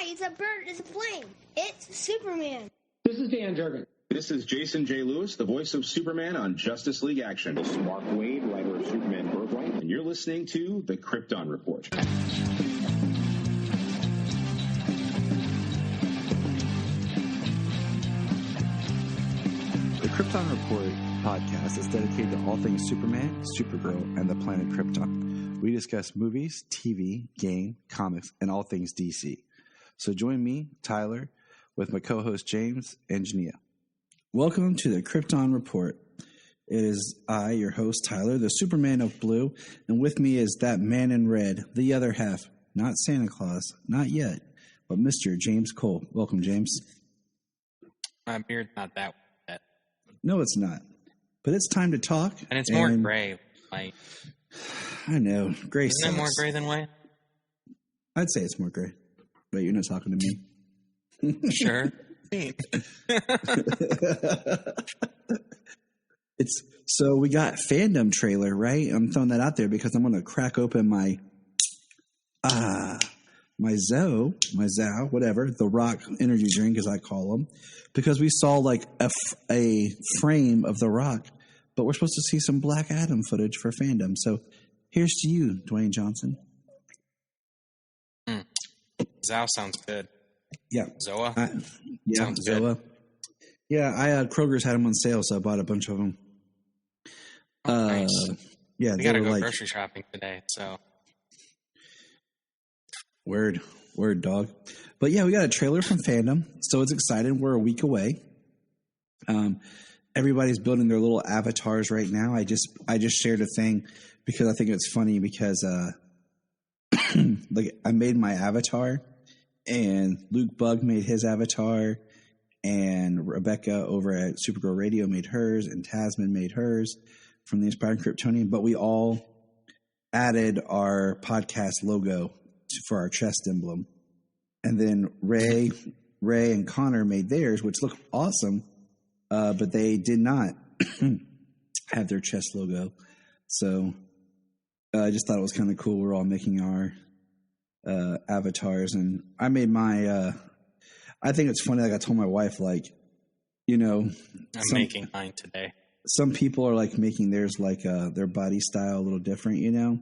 It's a bird. It's a plane. It's Superman. This is Dan Jurgen. This is Jason J. Lewis, the voice of Superman on Justice League Action. This is Mark Waid, writer of Superman Birthright, and you're listening to The Krypton Report. The Krypton Report podcast is dedicated to all things Superman, Supergirl, and the planet Krypton. We discuss movies, TV, game, comics, and all things DC. So join me, Tyler, with my co-host James and Jania. Welcome to the Krypton Report. It is I, your host, Tyler, the Superman of Blue, and with me is that man in red, the other half, not Santa Claus, not yet, but Mr. James Cole. Welcome, James. My beard's not that wet. No, it's not. But it's time to talk. And it's more gray. Like, I know. Gray isn't sucks. it more gray than white? I'd say it's more gray. But you're not talking to me. Sure. It's so we got fandom trailer, right? I'm throwing that out there because I'm going to crack open my Zao, whatever, the Rock energy drink as I call them, because we saw like a frame of the Rock, but we're supposed to see some Black Adam footage for fandom. So here's to you, Dwayne Johnson. Zao sounds good. Yeah. Zoa? Sounds good. Zoa. Yeah, Kroger's had them on sale, so I bought a bunch of them. Oh, nice. Yeah, we got to go grocery shopping today, so. Word, dog. But yeah, we got a trailer from fandom, so it's exciting. We're a week away. Everybody's building their little avatars right now. I just shared a thing because I think it's funny because like I made my avatar, and Luke Bug made his avatar, and Rebecca over at Supergirl Radio made hers, and Tasman made hers from the Inspired Kryptonian. But we all added our podcast logo for our chest emblem. And then Ray and Connor made theirs, which looked awesome, but they did not have their chest logo. So I just thought it was kind of cool. We're all making our avatars, and I made my I think it's funny, like I told my wife, like, you know, I'm making mine today. Some people are like making theirs like their body style a little different, you know.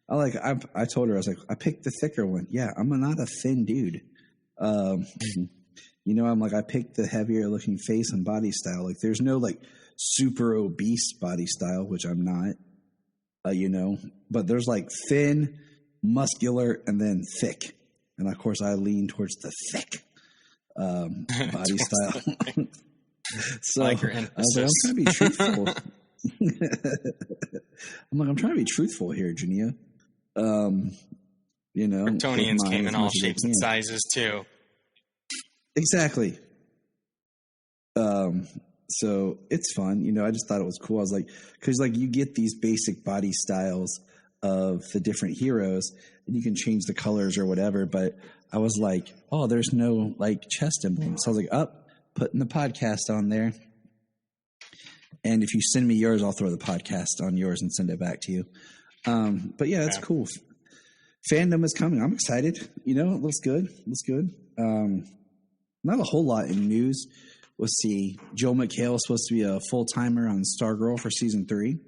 I told her, I was like, I picked the thicker one. Yeah, I'm not a thin dude. You know, I'm like, I picked the heavier looking face and body style. Like, there's no like super obese body style, which I'm not. You know, but there's like thin, muscular, and then thick. And of course, I lean towards the thick body style. So I like your emphasis. I'm trying to be truthful. I'm trying to be truthful here, Jania. You know, Kryptonians came in all shapes and sizes too. Exactly. So it's fun. You know, I just thought it was cool. I was like, because like you get these basic body styles of the different heroes, and you can change the colors or whatever. But I was like, oh, there's no like chest emblem. So I was like, putting the podcast on there. And if you send me yours, I'll throw the podcast on yours and send it back to you. But yeah, it's cool. Fandom is coming. I'm excited. You know, it looks good. Not a whole lot in news. Let's see. Joel McHale is supposed to be a full-timer on Stargirl for season 3.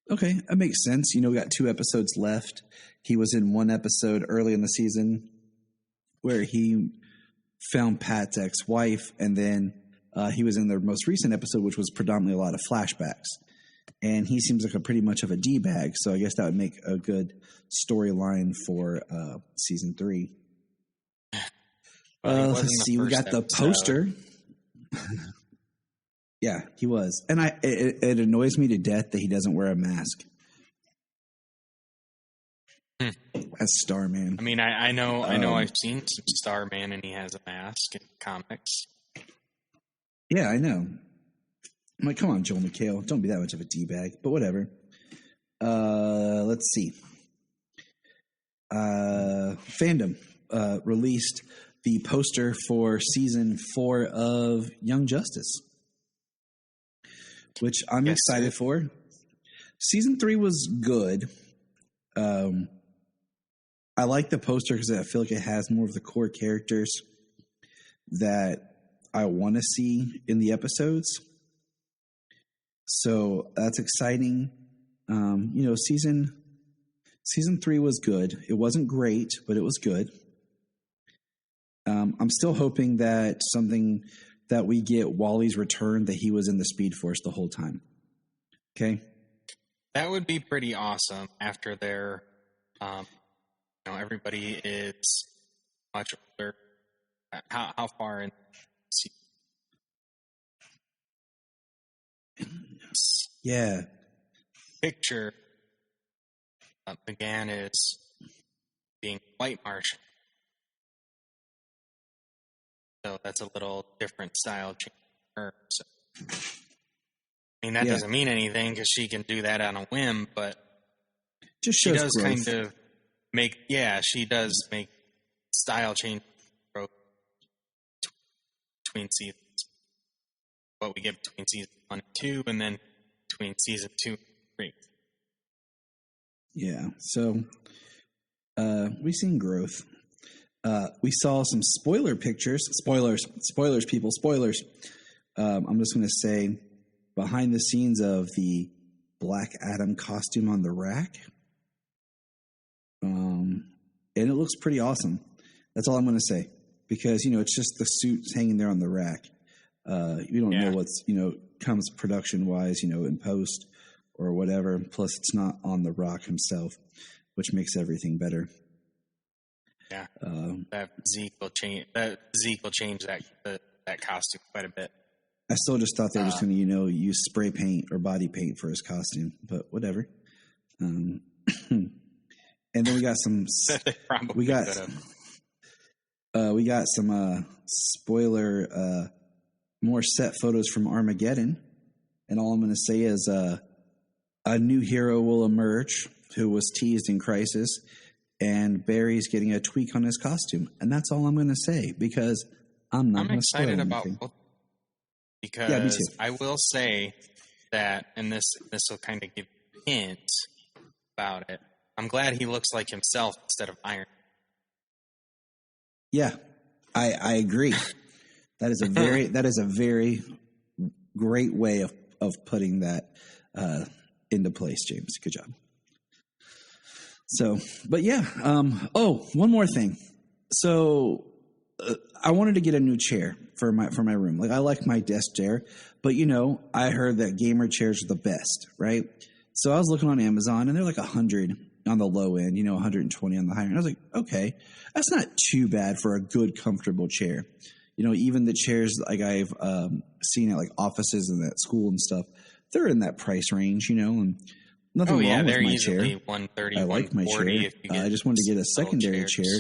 Okay, that makes sense. You know, we got 2 episodes left. He was in one episode early in the season where he found Pat's ex-wife, and then he was in their most recent episode, which was predominantly a lot of flashbacks. And he seems like a pretty much of a D-bag, so I guess that would make a good storyline for season 3. Let's see, we got the poster. Yeah, he was. And it annoys me to death that he doesn't wear a mask. As Starman. I mean, I know I've seen some Starman and he has a mask in comics. Yeah, I know. I'm like, come on, Joel McHale. Don't be that much of a D-bag, but whatever. Let's see. Fandom released the poster for season 4 of Young Justice, which I'm excited for. Season 3 was good. I like the poster because I feel like it has more of the core characters that I want to see in the episodes. So that's exciting. Season 3 was good. It wasn't great, but it was good. I'm still hoping that we get Wally's return, that he was in the Speed Force the whole time. Okay. That would be pretty awesome after their, everybody is much older. How far in? Yeah. Picture began as being white Martian. So that's a little different style change for her. So, that doesn't mean anything because she can do that on a whim, but just she does growth. Kind of make, she does make style change growth between seasons. What we get between season 1 and 2, and then between season 2 and 3. Yeah, so we've seen growth. We saw some spoiler pictures. Spoilers, people, spoilers. I'm just going to say, behind the scenes of the Black Adam costume on the rack. And it looks pretty awesome. That's all I'm going to say. Because, it's just the suits hanging there on the rack. You don't know what's, comes production-wise, in post or whatever. Plus, it's not on the Rock himself, which makes everything better. Yeah, that Zeke will change that costume quite a bit. I still just thought they were just going to, use spray paint or body paint for his costume, but whatever. And then we got some. we got some spoiler, more set photos from Armageddon, and all I'm going to say is a new hero will emerge who was teased in Crisis. And Barry's getting a tweak on his costume. And that's all I'm going to say, because I'm not going to spoil anything. I'm excited about both. Because me too. I will say that, and this will kind of give a hint about it, I'm glad he looks like himself instead of Iron. Yeah, I agree. That is a very great way of putting that into place, James. Good job. So, but yeah. One more thing. So, I wanted to get a new chair for my room. Like, I like my desk chair, but I heard that gamer chairs are the best, right? So I was looking on Amazon, and they're like $100 on the low end, $120 on the higher end. I was like, okay, that's not too bad for a good, comfortable chair. Even the chairs like I've seen at like offices and at school and stuff, they're in that price range, and nothing wrong with my chair. $130, I like my chair. I just wanted to get a secondary chair,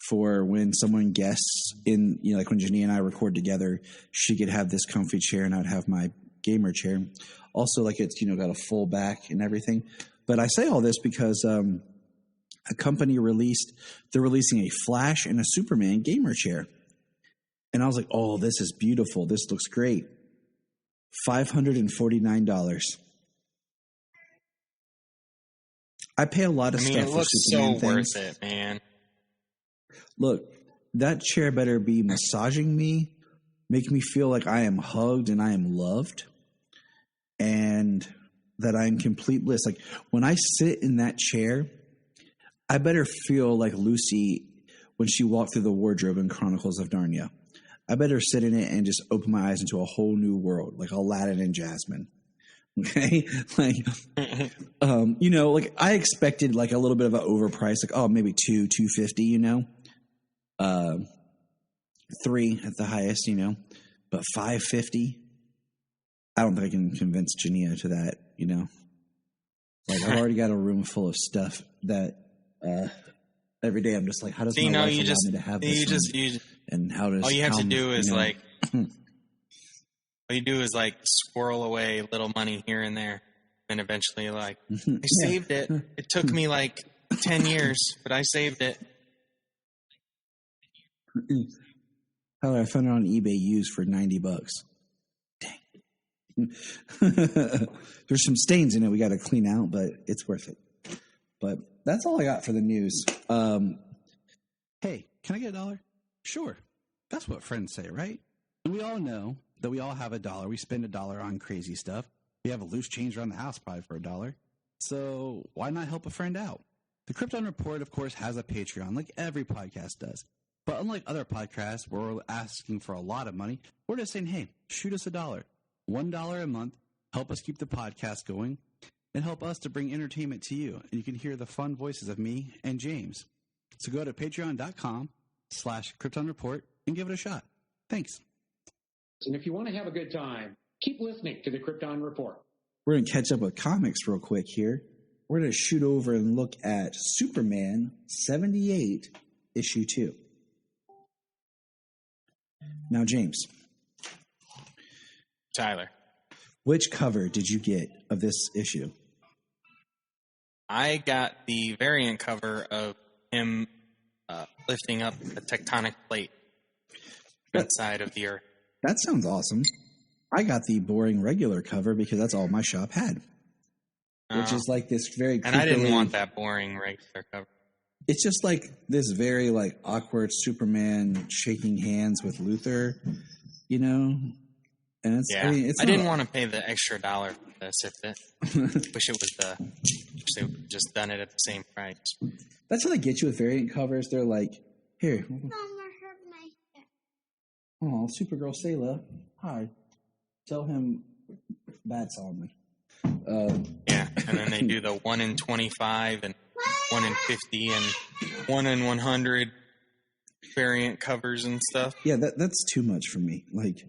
for when someone guests in, like when Janine and I record together, she could have this comfy chair and I'd have my gamer chair. Also, like it's, got a full back and everything. But I say all this because a company they're releasing a Flash and a Superman gamer chair. And I was like, oh, this is beautiful. This looks great. $549. I pay a lot of stuff for Superman things. It looks so worth it, man. Look, that chair better be massaging me, make me feel like I am hugged and I am loved, and that I am complete bliss. Like, when I sit in that chair, I better feel like Lucy when she walked through the wardrobe in Chronicles of Narnia. I better sit in it and just open my eyes into a whole new world, like Aladdin and Jasmine. Okay? Like, like I expected like a little bit of an overprice, like, maybe $250, $3 at the highest, but $550. I don't think I can convince Jania to that, Like, I've already got a room full of stuff that every day I'm just like, how does my wife allow me to have this? And how does all you have to do is all you do is like squirrel away little money here and there, and eventually like I saved it. It took me like 10 years, but I saved it. I found it on eBay used for $90. Dang. There's some stains in it we got to clean out, but it's worth it. But that's all I got for the news. Hey, can I get $1? Sure. That's what friends say, right? And we all know that we all have $1. We spend $1 on crazy stuff. We have a loose change around the house probably for $1. So why not help a friend out? The Krypton Report, of course, has a Patreon like every podcast does. But unlike other podcasts where we're asking for a lot of money, we're just saying, hey, shoot us $1. $1 a month. Help us keep the podcast going and help us to bring entertainment to you. And you can hear the fun voices of me and James. So go to patreon.com/Krypton Report and give it a shot. Thanks. And if you want to have a good time, keep listening to the Krypton Report. We're going to catch up with comics real quick here. We're going to shoot over and look at Superman 78, issue 2. Now, James. Tyler. Which cover did you get of this issue? I got the variant cover of him lifting up a tectonic plate outside of the Earth. That sounds awesome. I got the boring regular cover because that's all my shop had. Which is like this very... And I didn't want that boring regular cover. It's just like this very like awkward Superman shaking hands with Luthor, you know? And it's, yeah. I didn't want to pay the extra $1 for this. Wish it was wish they would just done it at the same price. That's how they get you with variant covers. They're like, here. Oh, Supergirl Sayla. Hi. Tell him bats on me. Yeah, and then they do the 1 in 25 and 1 in 50 and 1 in 100 variant covers and stuff. Yeah, that's too much for me. Like,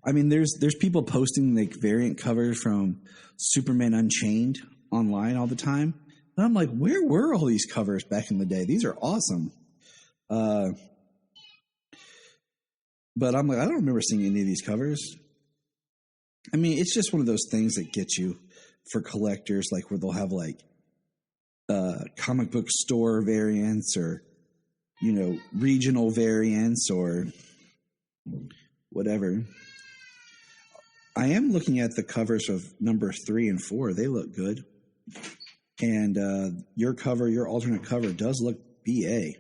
I mean, there's people posting like variant covers from Superman Unchained online all the time, and I'm like, where were all these covers back in the day? These are awesome. But I'm like, I don't remember seeing any of these covers. I mean, it's just one of those things that get you for collectors, like where they'll have like comic book store variants or, you know, regional variants or whatever. I am looking at the covers of number 3 and 4. They look good. And your alternate cover does look BA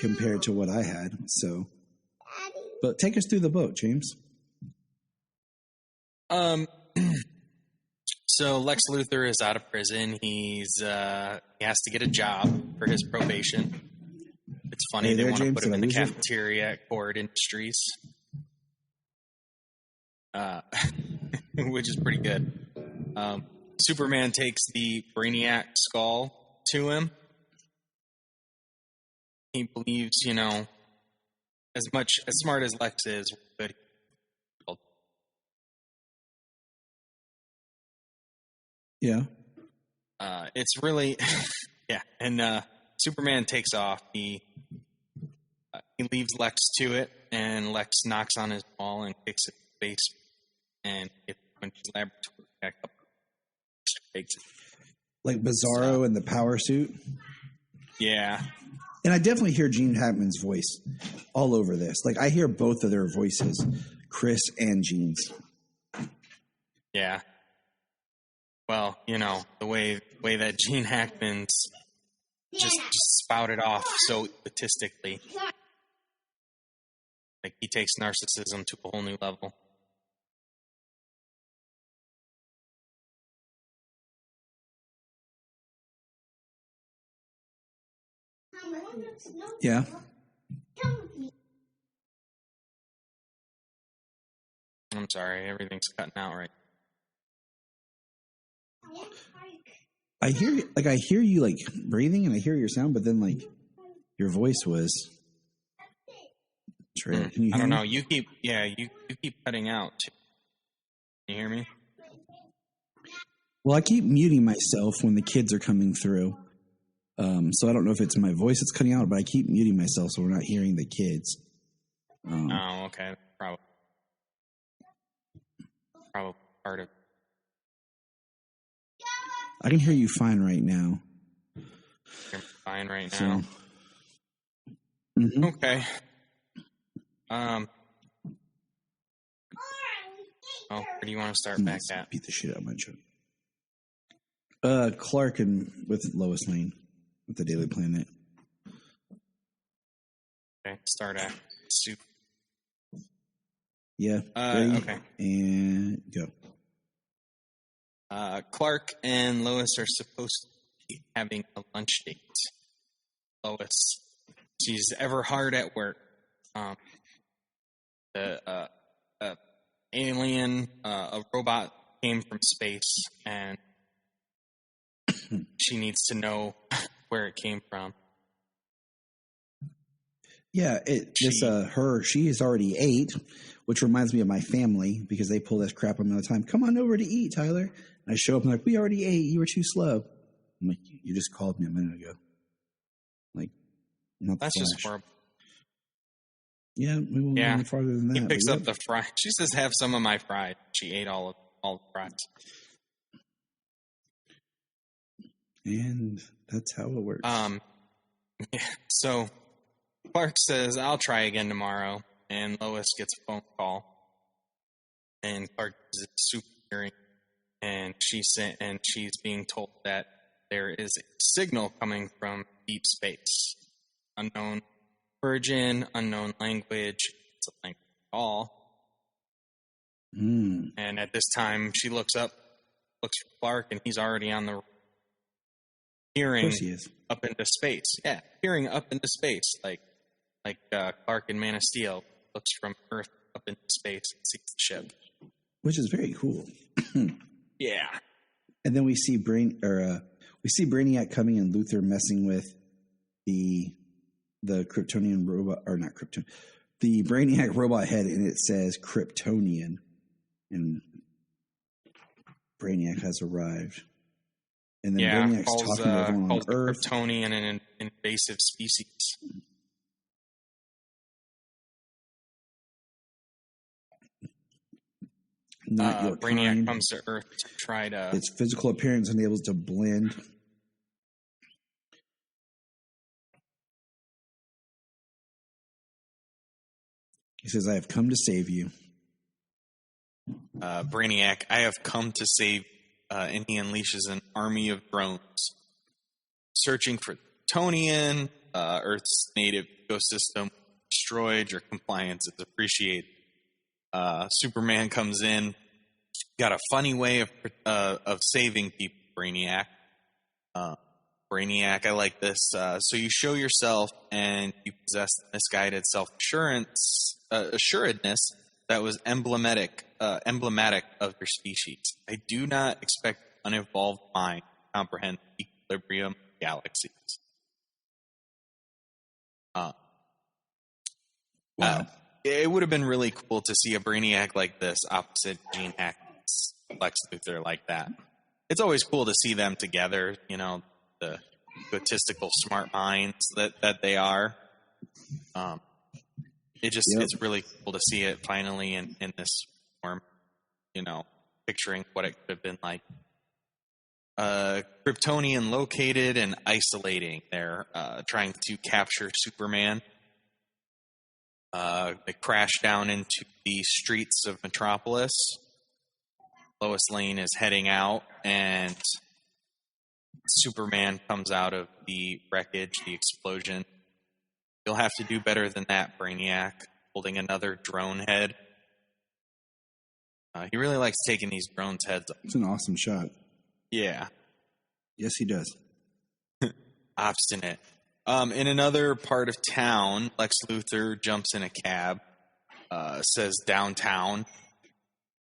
compared to what I had. So, but take us through the book, James. So Lex Luthor is out of prison. He has to get a job for his probation. It's funny they want to put him in the cafeteria at Cord Industries, which is pretty good. Superman takes the Brainiac skull to him. He believes, you know, as smart as Lex is, but yeah. It's really, yeah. And Superman takes off. He leaves Lex to it, and Lex knocks on his wall and kicks it in the face, and it went to his laboratory back up. Like Bizarro in the power suit? Yeah. And I definitely hear Gene Hackman's voice all over this. Like, I hear both of their voices, Chris and Gene's. Yeah. Well, you know, the way that Gene Hackman's just spouted off so statistically. Like, he takes narcissism to a whole new level. Yeah. I'm sorry, everything's cutting out right. I hear you like breathing and I hear your sound, but then like your voice was. Can you hear I don't me? know. You keep cutting out. Can you hear me? Well, I keep muting myself when the kids are coming through. So I don't know if it's my voice that's cutting out, but I keep muting myself so we're not hearing the kids. Oh, okay. Probably part of. I can hear you fine right now. You're fine right now. Mm-hmm. Okay. Where do you want to start back at? Beat the shit out of my joke. Clark and with Lois Lane with the Daily Planet. Okay, start at soup. Yeah. Okay. And go. Clark and Lois are supposed to be having a lunch date. Lois, she's ever hard at work. The alien, a robot came from space, and she needs to know where it came from. Yeah, she is already 8, which reminds me of my family because they pull this crap on me all the time. Come on over to eat, Tyler. And I show up and I'm like, we already ate. You were too slow. I'm like, you just called me a minute ago. Like, not That's the just Flash. horrible. Yeah, we won't go any farther than that. He picks up the fry. She says, "Have some of my fries." She ate all the fries. And that's how it works. Yeah. So Clark says, "I'll try again tomorrow," and Lois gets a phone call, and Clark is a super hearing, and she's being told that there is a signal coming from deep space, unknown origin, unknown language. It's a language at all. And at this time, she looks for Clark, and he's already on the peering up into space. Yeah, peering up into space, like Clark in Man of Steel looks from Earth up into space and sees the ship, which is very cool. Yeah. And then we see Brainiac coming and Luthor messing with the Kryptonian robot, or not Kryptonian, the Brainiac robot head, and it says Kryptonian, and Brainiac has arrived. And then Brainiac's talking to everyone on Earth. Kryptonian an invasive species. Not your Brainiac kind. comes to Earth to try to... Its physical appearance enables it to blend. He says, "I have come to save you." Brainiac, "I have come to save," and he unleashes an army of drones searching for Kryptonian. Earth's native ecosystem destroyed. Your compliance is appreciated. Superman comes in. Got a funny way of saving people, Brainiac. Brainiac, I like this. So you show yourself, and you possess misguided assuredness that was emblematic of your species. I do not expect unevolved mind to comprehend the equilibrium of galaxies. Wow. It would have been really cool to see a Brainiac like this opposite Gene Hackman's Lex Luthor like that. It's always cool to see them together, you know, the egotistical smart minds that they are. It's really cool to see it finally in this form, you know, picturing what it could have been like. Kryptonian located and isolating. They're trying to capture Superman. They crash down into the streets of Metropolis. Lois Lane is heading out, and Superman comes out of the wreckage, the explosion. You'll have to do better than that, Brainiac, holding another drone head. He really likes taking these drones' heads up. It's an awesome shot. Yeah. Yes, he does. Obstinate. In another part of town, Lex Luthor jumps in a cab, says downtown.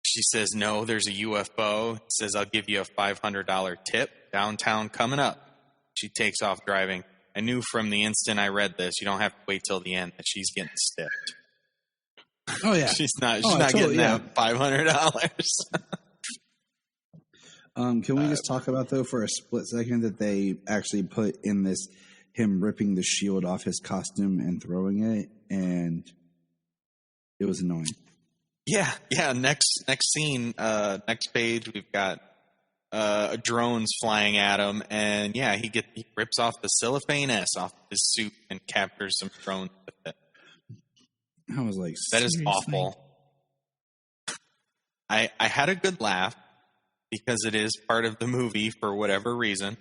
She says, "No, there's a UFO." Says, "I'll give you a $500 tip. Downtown coming up." She takes off driving. I knew from the instant I read this, you don't have to wait till the end, that she's getting stiffed. Oh, yeah. She's not getting that $500. Can we just talk about, though, for a split second, that they actually put in this him ripping the shield off his costume and throwing it, and it was annoying. Yeah. Next scene, next page, we've got drones flying at him, and he rips off the cellophane off his suit and captures some drones with it. I was like, that is awful. I had a good laugh. because it is part of the movie for whatever reason.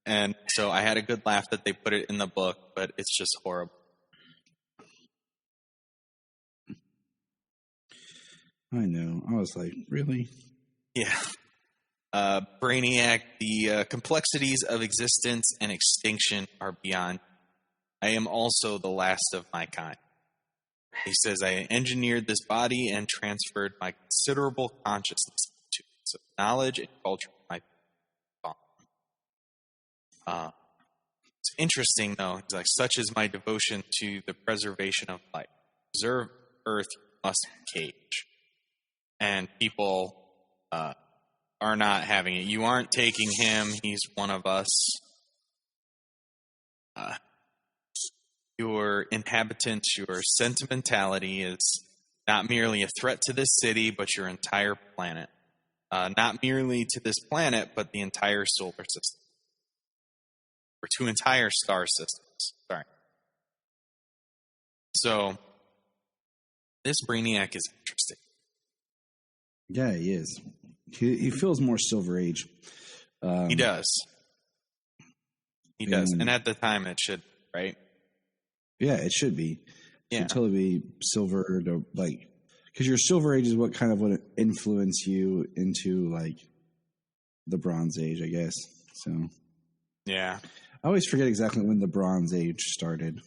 And so I had a good laugh that they put it in the book, but it's just horrible. I know. I was like, really? Yeah. Brainiac, the complexities of existence and extinction are beyond. I am also the last of my kind. He says, I engineered this body and transferred my considerable consciousness to it. So knowledge and culture might be gone. It's interesting, though. He's like, such is my devotion to the preservation of life. Preserve Earth must be cage. And people are not having it. You aren't taking him. He's one of us. Your inhabitants, your sentimentality is not merely a threat to this city, but your entire planet. Not merely to this planet, but the entire solar system. Or to entire star systems. Sorry. So, this Brainiac is interesting. Yeah, he is. He feels more Silver Age. He does. He does. And at the time, it should, right? Yeah, it should be. Yeah. It should totally be silver to like, because your Silver Age is what kind of would influence you into like the Bronze Age, I guess. So. Yeah. I always forget exactly when the Bronze Age started.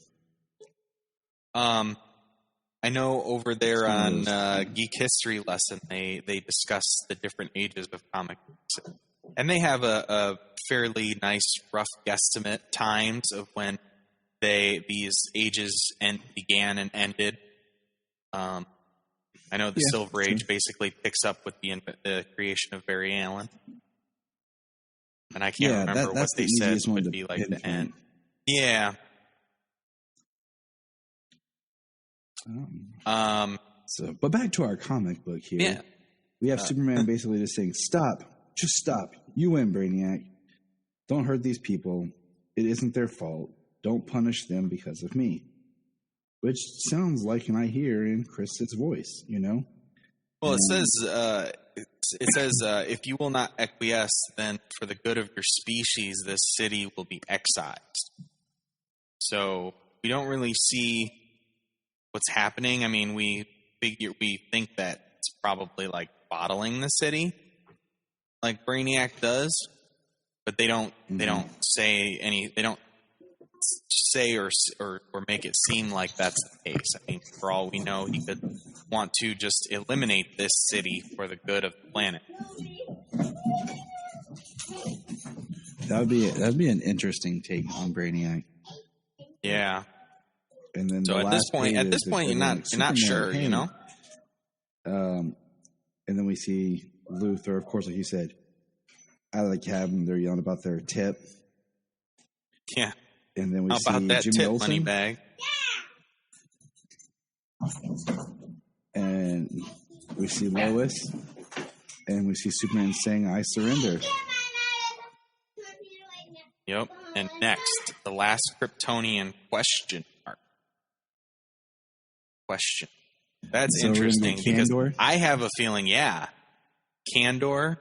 I know over there on Geek History Lesson, they discuss the different ages of comic books. And they have a fairly nice rough guesstimate times of when these ages began and ended. I know the Silver Age basically picks up with the creation of Barry Allen. And I can't remember what they said would be like the end. Yeah. But back to our comic book here. Yeah. We have Superman basically just saying, stop. Just stop. You win, Brainiac. Don't hurt these people. It isn't their fault. Don't punish them because of me. Which sounds like an I hear in Chris's voice, you know? Well, it says, if you will not acquiesce, then for the good of your species, this city will be excised. So we don't really see what's happening. I mean, we think that it's probably like bottling the city, like Brainiac does, but they don't say they don't say or make it seem like that's the case. I mean, for all we know, he could want to just eliminate this city for the good of the planet. That'd be an interesting take on Brainiac. Yeah. And then so at this point, you're not sure, you know. And then we see Luthor, of course, like you said, out of the cabin. They're yelling about their tip. Yeah. And then we see about that Jimmy tip Olsen. Money bag. And we see Lois. And we see Superman saying, I surrender. Yep. And next, the last Kryptonian question mark. Question. That's interesting because I have a feeling, Kandor.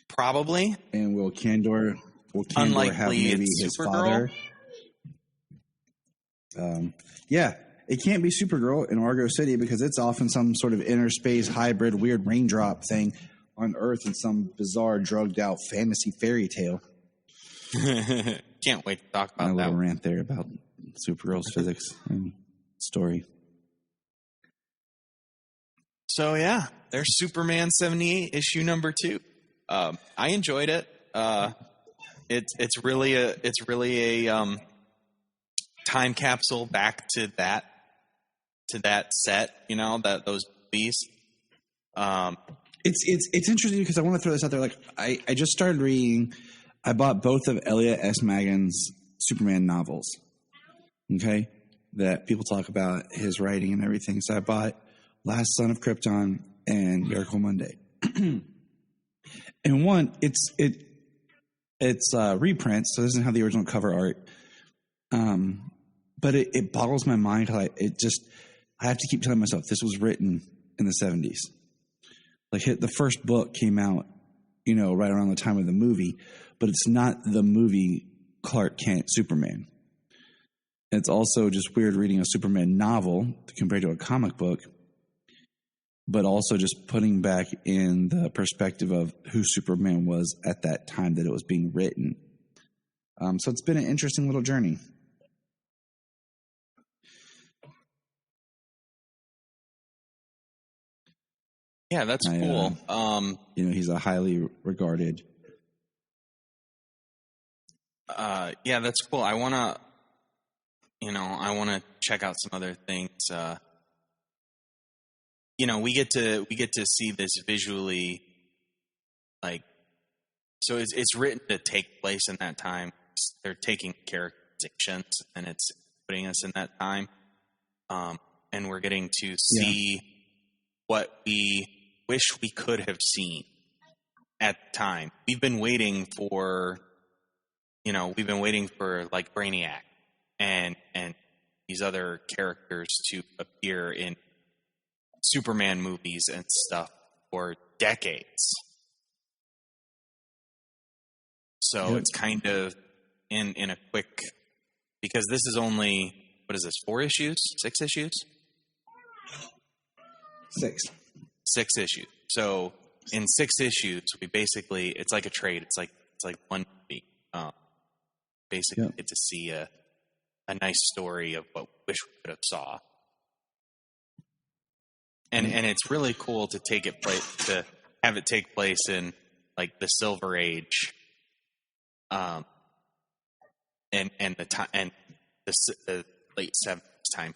Probably. And will Kandor Unlikely have maybe his father? It can't be Supergirl in Argo City because it's off in some sort of inner space hybrid weird raindrop thing on Earth in some bizarre drugged out fantasy fairy tale. Can't wait to talk about that. My little rant there about Supergirl's physics and story. So there's Superman 78 issue number 2. I enjoyed it. It's really a time capsule back to that set, you know, those movies. It's interesting because I want to throw this out there. Like I just started reading. I bought both of Elliot S. Magan's Superman novels. Okay, that people talk about his writing and everything. So I bought Last Son of Krypton and Miracle Monday. And one, it's reprint, so it doesn't have the original cover art. But it boggles my mind how I have to keep telling myself this was written in the 70s. Like the first book came out, right around the time of the movie, but it's not the movie Clark Kent Superman. It's also just weird reading a Superman novel compared to a comic book, but also just putting back in the perspective of who Superman was at that time that it was being written. So it's been an interesting little journey. Yeah, that's cool. He's a highly regarded. Yeah, that's cool. I want to check out some other things. We get to see this visually, like, so it's written to take place in that time. They're taking characterizations and it's putting us in that time. And we're getting to see what we wish we could have seen at the time. We've been waiting for like Brainiac and these other characters to appear in Superman movies and stuff for decades. So it's kind of in a quick, because this is only, what is this, 4 issues? 6 issues? 6. 6 issues. So in 6 issues, we basically, it's like a trade. It's like one movie. Basically get to see a nice story of what we wish we could have saw. And it's really cool to to have it take place in like the Silver Age, and the time and the late 70s time.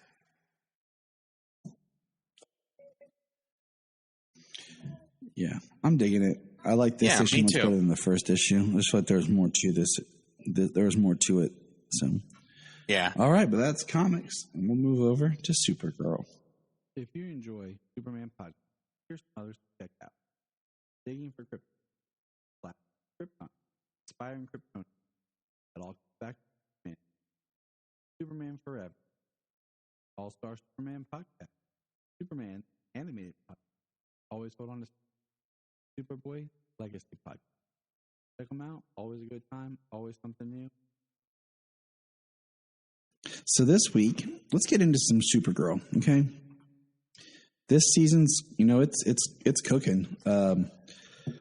Yeah, I'm digging it. I like this issue much better than the first issue. I just thought there was more to this. There was more to it. So yeah. All right, but that's comics, and we'll move over to Supergirl. If you enjoy Superman podcast, here's some others to check out: Digging for Krypton, Krypton, Inspiring Krypton. It all comes back to Superman Forever, All Star Superman podcast, Superman animated podcast. Always hold on to Superboy Legacy podcast. Check them out. Always a good time. Always something new. So this week, let's get into some Supergirl. Okay. This season's, it's cooking. A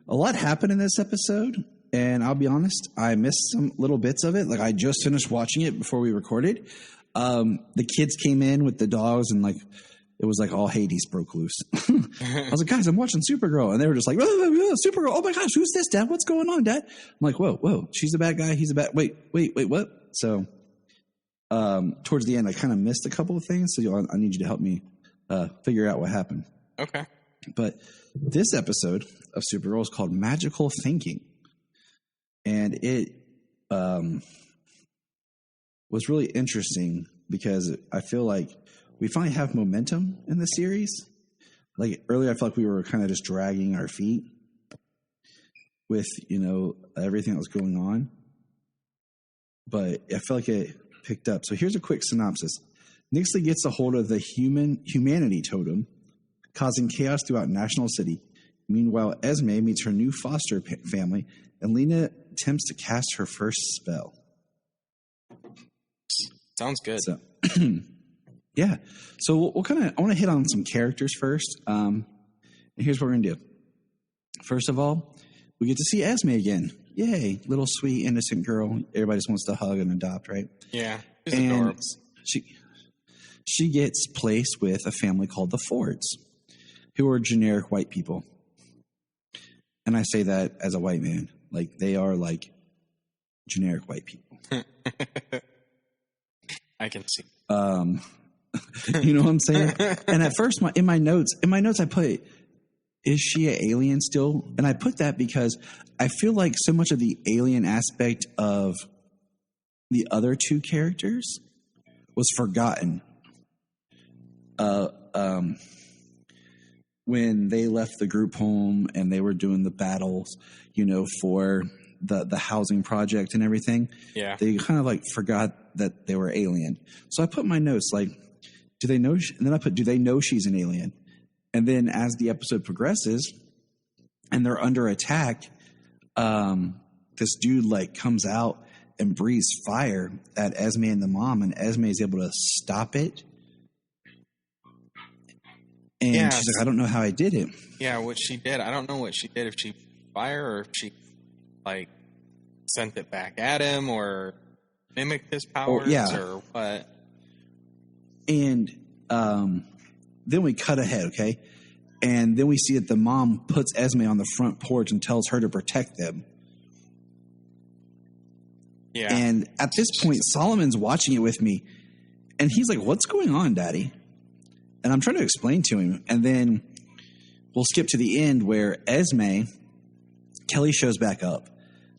lot happened in this episode, and I'll be honest, I missed some little bits of it. Like, I just finished watching it before we recorded. The kids came in with the dogs, and it was like all Hades broke loose. I was like, guys, I'm watching Supergirl, and they were just like, Supergirl. Oh my gosh, who's this, Dad? What's going on, Dad? I'm like, whoa, she's a bad guy. He's a bad. Wait, what? So, towards the end, I kind of missed a couple of things, so I need you to help me figure out what happened. Okay. But this episode of Supergirl is called Magical Thinking. And it was really interesting because I feel like we finally have momentum in the series. Like earlier, I felt like we were kind of just dragging our feet with, everything that was going on. But I felt like it picked up. So here's a quick synopsis. Nixley gets a hold of the humanity totem, causing chaos throughout National City. Meanwhile, Esme meets her new foster family, and Lena attempts to cast her first spell. Sounds good. So, yeah. So we'll I want to hit on some characters first. And here's what we're going to do. First of all, we get to see Esme again. Yay. Little sweet, innocent girl. Everybody just wants to hug and adopt, right? Yeah. She's adorable. She gets placed with a family called the Fords, who are generic white people. And I say that as a white man. Like, they are like generic white people. I can see. You know what I'm saying? And at first, in my notes, I put, is she an alien still? And I put that because I feel like so much of the alien aspect of the other two characters was forgotten. When they left the group home and they were doing the battles, for the housing project and everything. Yeah. They kind of forgot that they were alien. So I put in my notes, do they know? And then I put, do they know she's an alien? And then as the episode progresses, and they're under attack, this dude like comes out and breathes fire at Esme and the mom, and Esme is able to stop it. And she's like, I don't know how I did it. Yeah, what she did, I don't know what she did, if she fire or if she like sent it back at him or mimicked his powers or what. And then we cut ahead, okay? And then we see that the mom puts Esme on the front porch and tells her to protect them. Yeah. And at this point, Solomon's watching it with me, and he's like, what's going on, Daddy? And I'm trying to explain to him. And then we'll skip to the end where Kelly shows back up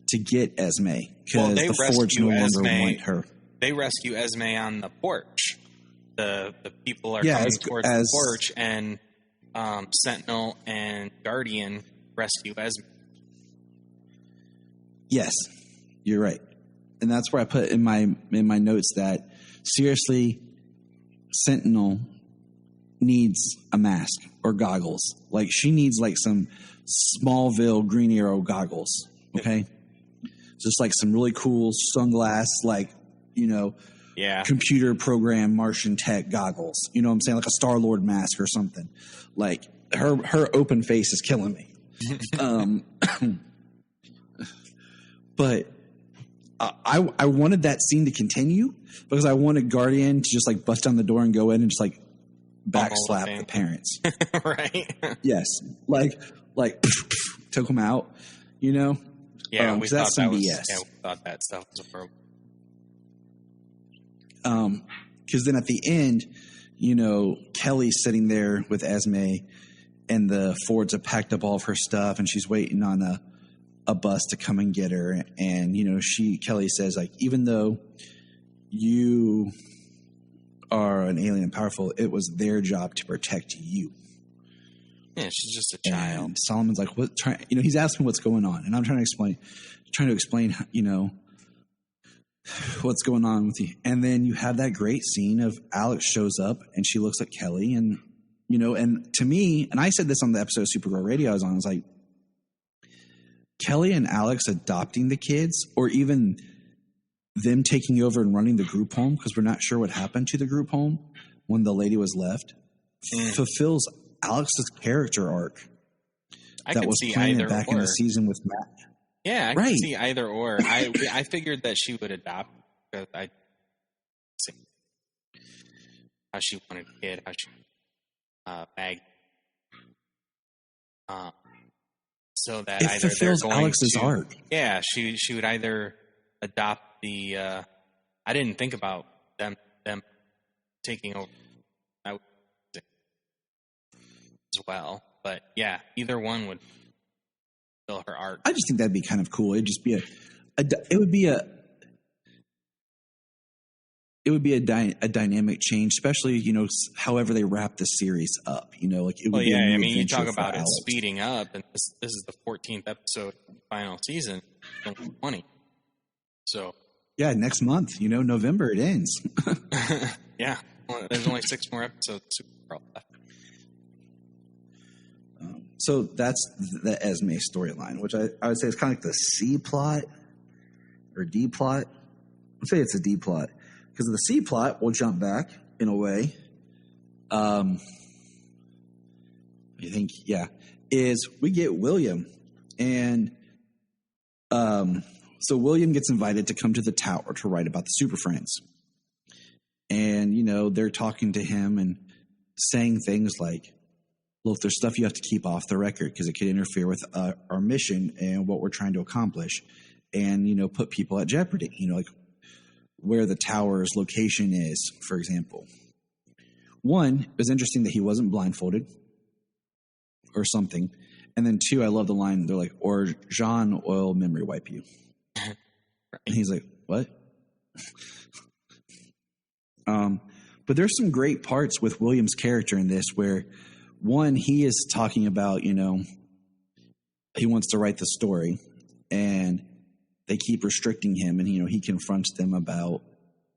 to get Esme because the Forge no longer want her. They rescue Esme on the porch. The people are coming towards the porch, and Sentinel and Guardian rescue Esme. Yes, you're right. And that's where I put in my notes that, seriously, Sentinel needs a mask or goggles. Like, she needs like some Smallville Green Arrow goggles, okay? Just like some really cool sunglass, like, computer program Martian tech goggles. You know what I'm saying? Like a Star-Lord mask or something. Like, her open face is killing me. But I wanted that scene to continue because I wanted Guardian to just like bust down the door and go in and just like backslap the parents. Right. Yes. Like took them out, Yeah, we thought that was, BS. we thought that stuff was appropriate. Because then at the end, Kelly's sitting there with Esme, and the Fords have packed up all of her stuff, and she's waiting on a bus to come and get her. And Kelly says, like, even though you are an alien and powerful, it was their job to protect you. Yeah, she's just a child. And Solomon's like, what? He's asking what's going on, and I'm trying to explain, what's going on with you. And then you have that great scene of Alex shows up and she looks at Kelly, and and to me, and I said this on the episode of Supergirl Radio I was on, I was like, Kelly and Alex adopting the kids, or even them taking over and running the group home, because we're not sure what happened to the group home when the lady was left, fulfills Alex's character arc that was planned back in the season with Matt. Yeah, I can see either or. I figured that she would adopt because I see how she wanted a kid, how she bagged. So that it either fulfills they're going Alex's to, arc. Yeah, she would either adopt the. I didn't think about them taking over. I would as well, but yeah, either one would fill her arc. I just think that'd be kind of cool. It'd just be a dynamic change, especially however they wrap the series up. Like it would be. I mean, you talk about it speeding up, and this is the 14th episode of the final season, 2020. So yeah, next month, November it ends. Yeah, well, there's only 6 more episodes of Supergirl left. So that's the Esme storyline, which I would say is kind of like the C plot or D plot. I'd say it's a D plot because of the C plot. We'll jump back in a way. I think, is we get William, and so William gets invited to come to the tower to write about the Super Friends, and they're talking to him and saying things like, well, if there's stuff you have to keep off the record because it could interfere with our mission and what we're trying to accomplish, and put people at jeopardy, like where the tower's location is, for example. One, it was interesting that he wasn't blindfolded or something, and then 2, I love the line, they're like, or Jean will memory wipe you. And he's like, what? But there's some great parts with William's character in this where, one, he is talking about, he wants to write the story, and they keep restricting him, and, he confronts them about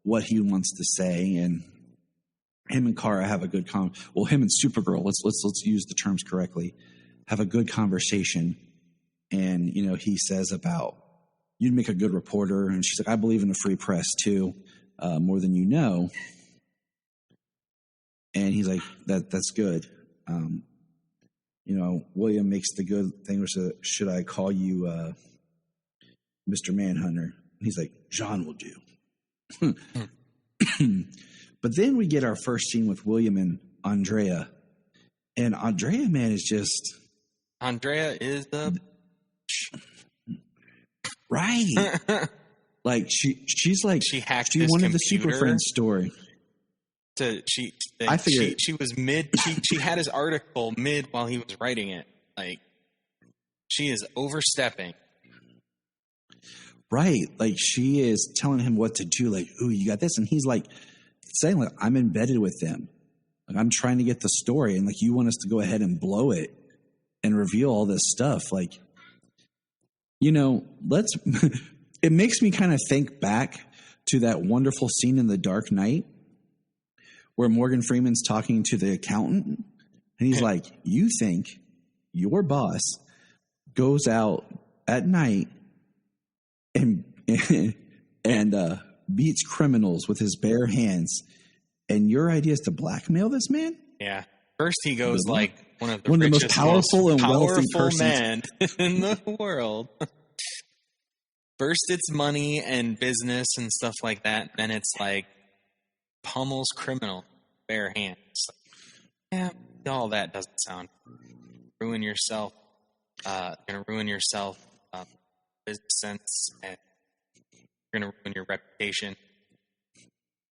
what he wants to say, and him and Kara have a good him and Supergirl, let's use the terms correctly, have a good conversation. And, you know, he says about, you'd make a good reporter. And she's like, I believe in a free press too, more than you know. And he's like, that's good. You know, William makes the good thing, which is, should I call you Mr. Manhunter? And he's like, Jean will do. But then we get our first scene with William and Andrea. And Andrea, man, is just... Andrea is the... Right. Like, she's like... She hacked she his wanted computer. the Super Friends story. I figured she was mid. She had his article mid while he was writing it. Like, she is overstepping. Right. Like, she is telling him what to do. Like, ooh, you got this. And he's like saying, like, I'm embedded with them. Like, I'm trying to get the story. And, like, you want us to go ahead and blow it and reveal all this stuff. Like, you know, it makes me kind of think back to that wonderful scene in The Dark Knight where Morgan Freeman's talking to the accountant. And he's like, you think your boss goes out at night and beats criminals with his bare hands, and your idea is to blackmail this man? Yeah. First he goes like one of the most richest, powerful and wealthy persons men in the world. First it's money and business and stuff like that. Then it's like pummels criminal bare hands. Yeah, all that doesn't sound. Ruin yourself. Gonna ruin yourself. Business sense, and you're gonna ruin your reputation.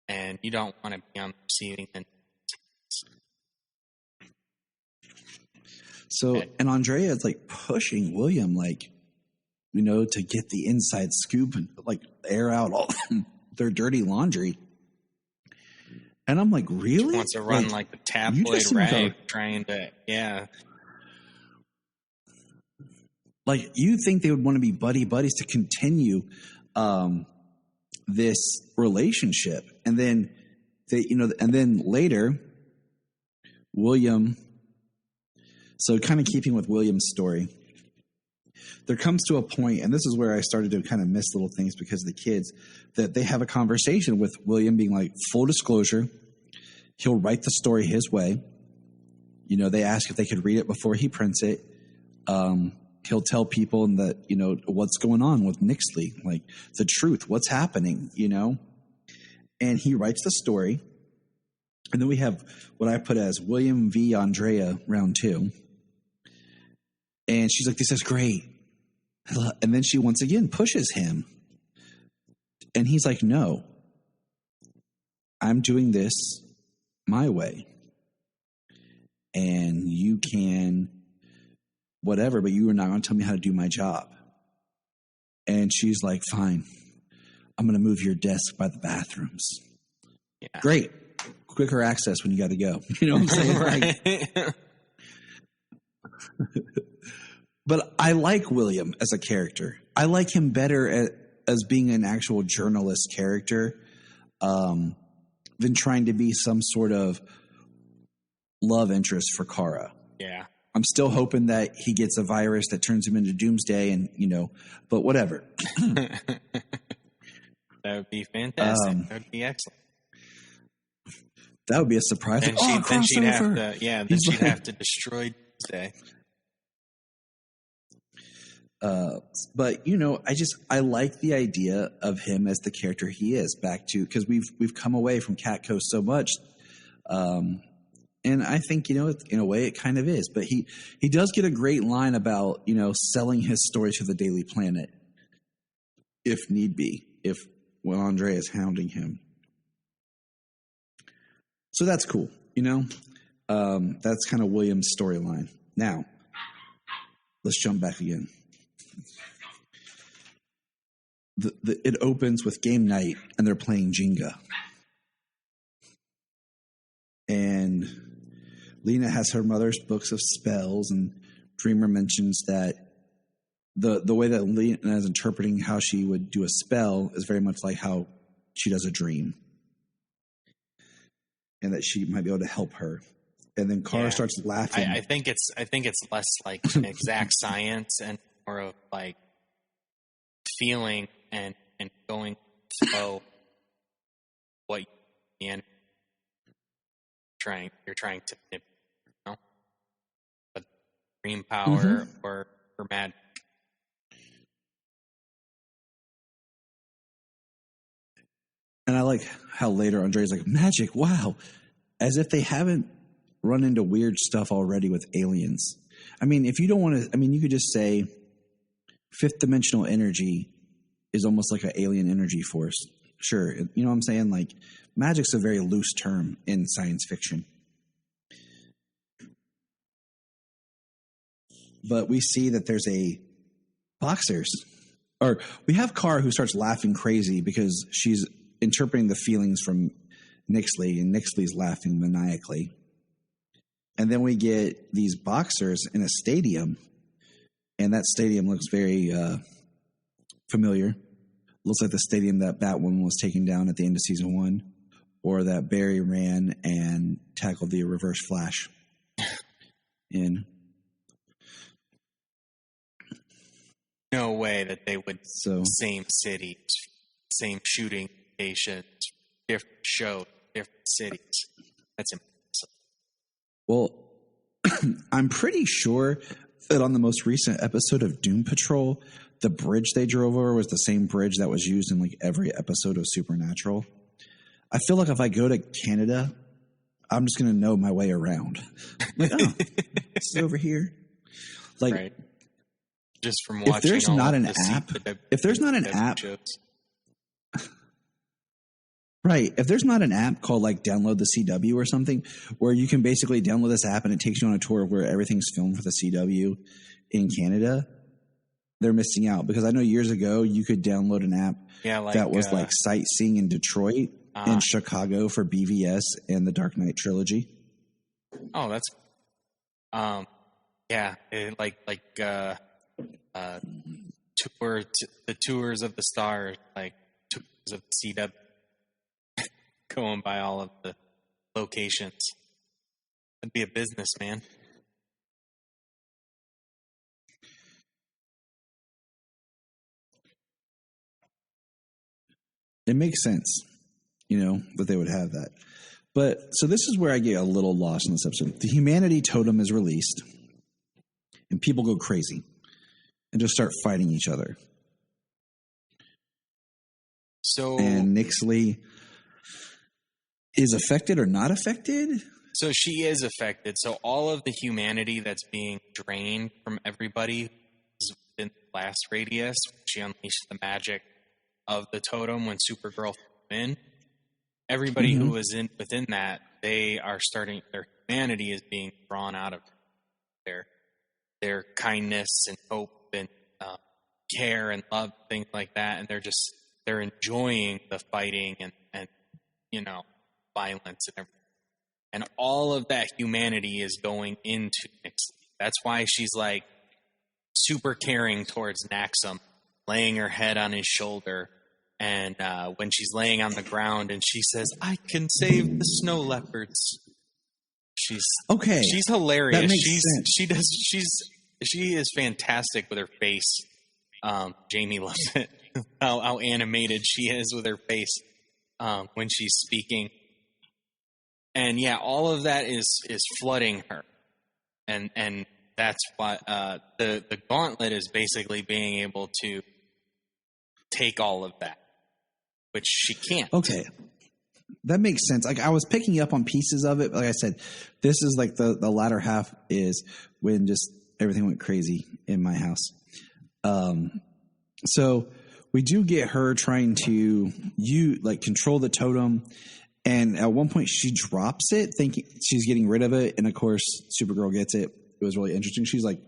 And you don't want to be on the receiving end. So, and Andrea is like pushing William, like, you know, to get the inside scoop and like air out all their dirty laundry. And I'm like, really? She wants to run like the tabloid rag, trying to, yeah. Like, you think they would want to be buddies to continue this relationship. And then they, you know, and then later, William, so kind of keeping with William's story, there comes to a point, and this is where I started to kind of miss little things because of the kids, that they have a conversation with William being like, full disclosure, he'll write the story his way. You know, they ask if they could read it before he prints it. He'll tell people that, you know, what's going on with Nixley, like the truth, what's happening, you know, and he writes the story. And then we have what I put as William v. Andrea round 2. And she's like, this is great. And then she once again pushes him. And he's like, no, I'm doing this my way. And you can whatever, but you are not going to tell me how to do my job. And she's like, fine, I'm going to move your desk by the bathrooms. Yeah. Great. Quicker access when you got to go. You know what I'm saying? Right. But I like William as a character. I like him better as being an actual journalist character than trying to be some sort of love interest for Kara. Yeah. I'm still hoping that he gets a virus that turns him into Doomsday and, you know, but whatever. That would be fantastic. That would be excellent. That would be a surprise. Then she'd have to, yeah, then she'd have to destroy Doomsday. But, you know, I like the idea of him as the character he is, back to, because we've come away from Catco so much. And I think, you know, in a way it kind of is. But he does get a great line about, you know, selling his story to the Daily Planet, if need be, when Andre is hounding him. So that's cool, you know. That's kind of William's storyline. Now, let's jump back again. It opens with game night, and they're playing Jenga. And Lena has her mother's books of spells, and Dreamer mentions that the way that Lena is interpreting how she would do a spell is very much like how she does a dream, and that she might be able to help her. And then Kara starts laughing. I think it's less like an exact science and more of like feeling and going through what you're trying to manipulate, you know? But dream power or magic. And I like how later Andre's like, magic, wow. As if they haven't run into weird stuff already with aliens. I mean, if you don't want to, I mean, you could just say fifth dimensional energy is almost like an alien energy force. Sure. You know what I'm saying? Like, magic's a very loose term in science fiction. But we see that there's a boxers. Or we have Kara who starts laughing crazy because she's interpreting the feelings from Nyxly, and Nyxly's laughing maniacally. And then we get these boxers in a stadium, and that stadium looks very familiar. Looks like the stadium that Batwoman was taken down at the end of season 1, or that Barry ran and tackled the Reverse Flash in. No way that they would same city, same shooting location, different show, different cities. That's impossible. Well, I'm pretty sure that on the most recent episode of Doom Patrol, the bridge they drove over was the same bridge that was used in like every episode of Supernatural. I feel like if I go to Canada, I'm just going to know my way around. Like, oh, it's over here. Like, right. Just from watching. If there's not an app, right? If there's not an app called like Download the CW or something, where you can basically download this app and it takes you on a tour of where everything's filmed for the CW in Canada, they're missing out. Because I know years ago you could download an app that was like sightseeing in Detroit and Chicago for BVS and the Dark Knight trilogy. Oh, that's the tours of the stars, like tours of the CW, going by all of the locations. That'd be a business, man. It makes sense, that they would have that. But so this is where I get a little lost in this episode. The humanity totem is released, and people go crazy and just start fighting each other. And Nyxly is affected or not affected? So she is affected. So all of the humanity that's being drained from everybody is within the blast radius. She unleashed the magic of the totem when Supergirl came in. Everybody who was within that, they are starting, their humanity is being drawn out of their kindness and hope and care and love, things like that. And they're enjoying the fighting and violence and everything. And all of that humanity is going into Nyxly. That's why she's like super caring towards Naxum, laying her head on his shoulder. And when she's laying on the ground and she says, "I can save the snow leopards." She's hilarious. That makes sense. She is fantastic with her face. Jamie loves it. how animated she is with her face when she's speaking. And yeah, all of that is flooding her. And that's what the gauntlet is basically being able to take all of that, which she can't. Okay. That makes sense. Like, I was picking up on pieces of it. Like I said, this is like the latter half is when just everything went crazy in my house. So we do get her trying to control the totem. And at one point she drops it thinking she's getting rid of it. And of course, Supergirl gets it. It was really interesting. She's like,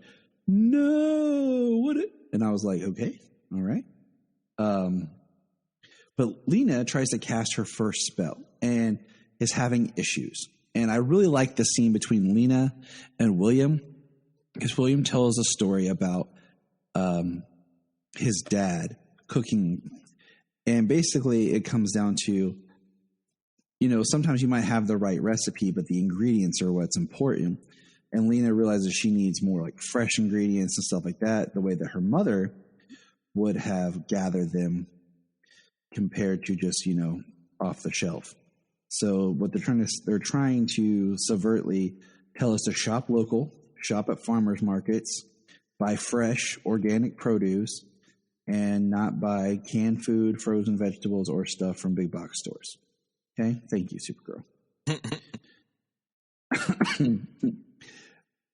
"No, what?" And I was like, okay, all right. But Lena tries to cast her first spell and is having issues. And I really like the scene between Lena and William, because William tells a story about his dad cooking. And basically it comes down to, sometimes you might have the right recipe, but the ingredients are what's important. And Lena realizes she needs more like fresh ingredients and stuff like that, the way that her mother would have gathered them compared to just, off the shelf. So what they're trying to subvertly tell us to shop local, shop at farmers markets, buy fresh organic produce, and not buy canned food, frozen vegetables, or stuff from big box stores. Okay? Thank you, Supergirl.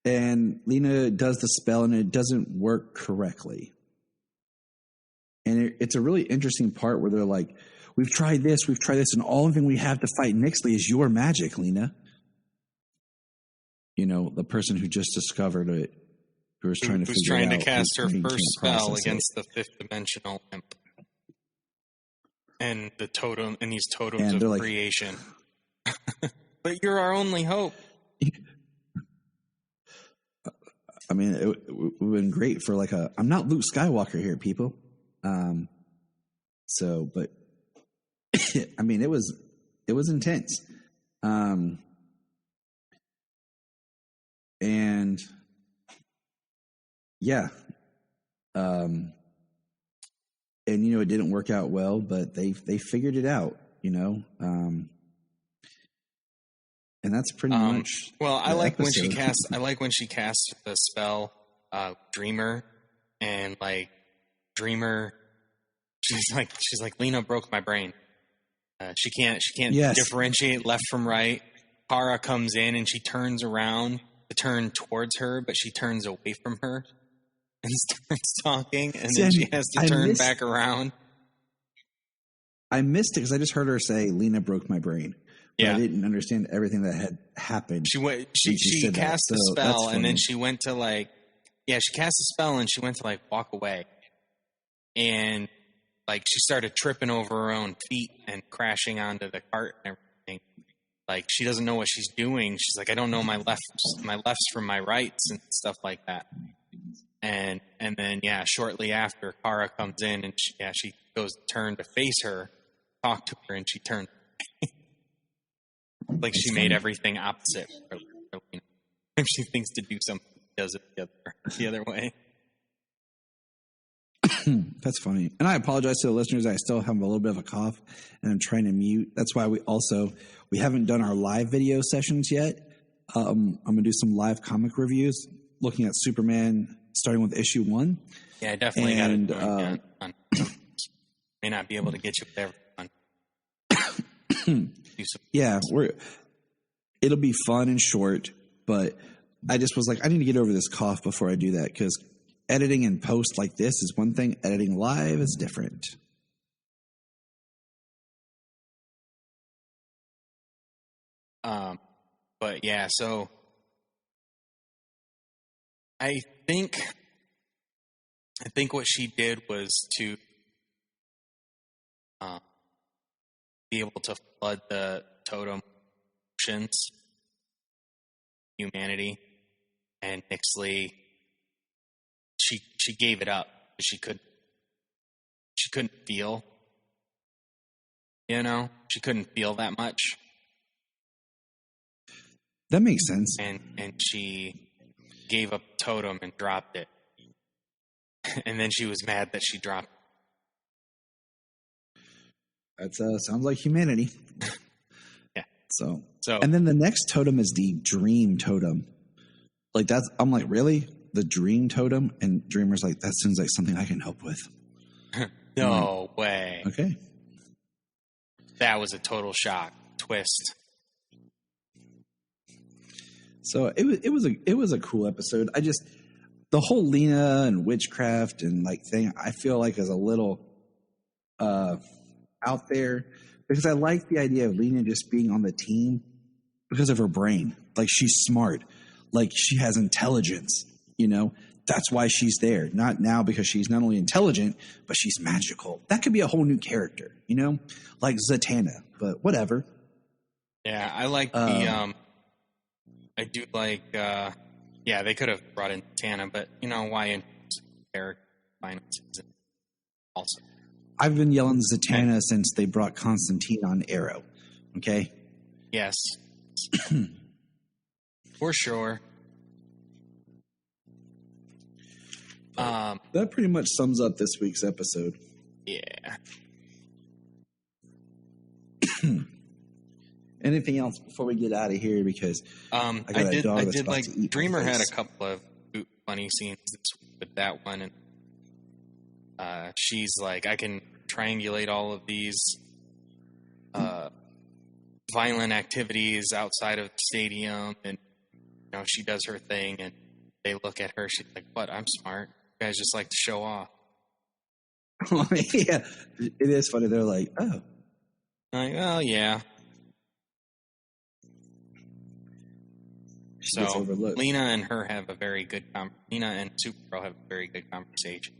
And Lena does the spell, and it doesn't work correctly. And it's a really interesting part where they're like, we've tried this, and all thing we have to fight Nixley is your magic, Lena. The person who just discovered it, who was trying to figure it out. Who's trying to cast her first spell against the fifth dimensional imp. And the totem, and these totems of creation. But you're our only hope. I mean, it would have been great for I'm not Luke Skywalker here, people. But I mean, it was intense. And yeah. And it didn't work out well, but they figured it out, and that's pretty much. Well, I like when she casts the spell, Dreamer, and Dreamer. She's like Lena broke my brain. She can't differentiate left from right. Kara comes in and she turns around to turn towards her, but she turns away from her and starts talking, and then she has to turn back around. I missed it because I just heard her say Lena broke my brain. Yeah. I didn't understand everything that had happened. She cast the spell, and then she went to she cast the spell and she went to walk away. And she started tripping over her own feet and crashing onto the cart and everything. She doesn't know what she's doing. She's like, I don't know my lefts from my rights and stuff like that. And then shortly after, Kara comes in and she goes to turn to face her, talk to her, and she turned. She made everything opposite. If she thinks to do something, she does it the other way. That's funny. And I apologize to the listeners. I still have a little bit of a cough, and I'm trying to mute. That's why we haven't done our live video sessions yet. I'm going to do some live comic reviews looking at Superman, starting with issue 1. Yeah, I definitely got it. May not be able to get you there. Yeah, it'll be fun and short, but I just was like, I need to get over this cough before I do that, because editing and post like this is one thing. Editing live is different. But yeah, so I think what she did was to be able to flood the totem oceans, humanity, and Nixley. She gave it up. She couldn't feel. She couldn't feel that much. That makes sense. And she gave up totem and dropped it. And then she was mad that she dropped it. That sounds like humanity. Yeah. So, and then the next totem is the dream totem. I'm like, really? The dream totem? And Dreamer's like, that seems like something I can help with. No way. Okay. That was a total shock twist. So it was a cool episode. The whole Lena and witchcraft and thing, I feel like is a little out there, because I like the idea of Lena just being on the team because of her brain. She's smart. She has intelligence, that's why she's there. Not now because she's not only intelligent, but she's magical. That could be a whole new character, like Zatanna, but whatever. Yeah. I like I do like, they could have brought in Zatanna, but why in character final season also. I've been yelling Zatanna since they brought Constantine on Arrow. Okay. Yes. For sure. That pretty much sums up this week's episode. Yeah. Anything else before we get out of here? Because I got a dog that's about to eat Dreamer my had face. a couple of funny scenes with that one, and she's like, I can triangulate all of these violent activities outside of the stadium, and she does her thing, and they look at her. She's like, "What? I'm smart. You guys just like to show off." Yeah, it is funny. They're like, oh. I'm like, oh, yeah. She gets overlooked. Lena and her have a very good Lena and Supergirl have a very good conversation.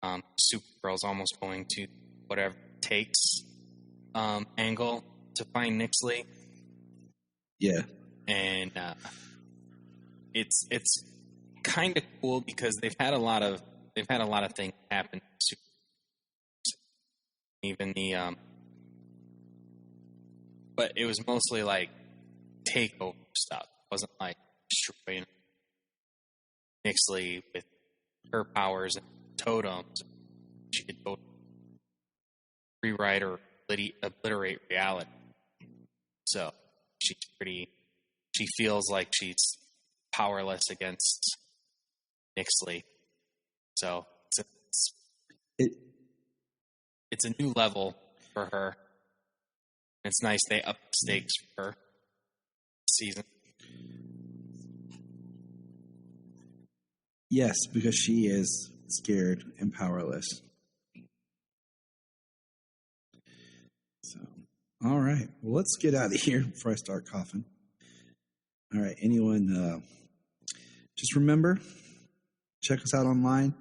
Supergirl's almost going to whatever it takes angle to find Nixley. Yeah. And it's kind of cool because they've had a lot of things happen. Even but it was mostly like takeover stuff. It wasn't like destroying Nixley with her powers and totems. She could totally rewrite or obliterate reality. So she feels like she's powerless against Nixley. So it's a new level for her. It's nice they up the stakes for her this season. Yes, because she is scared and powerless. So, all right. Well, let's get out of here before I start coughing. All right. Anyone, just remember, check us out online.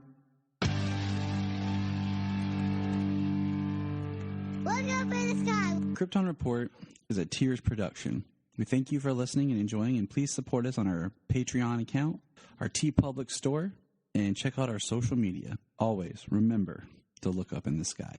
Look up in the sky. Krypton Report is a Tears production. We thank you for listening and enjoying, and please support us on our Patreon account, our TeePublic store, and check out our social media. Always remember to look up in the sky.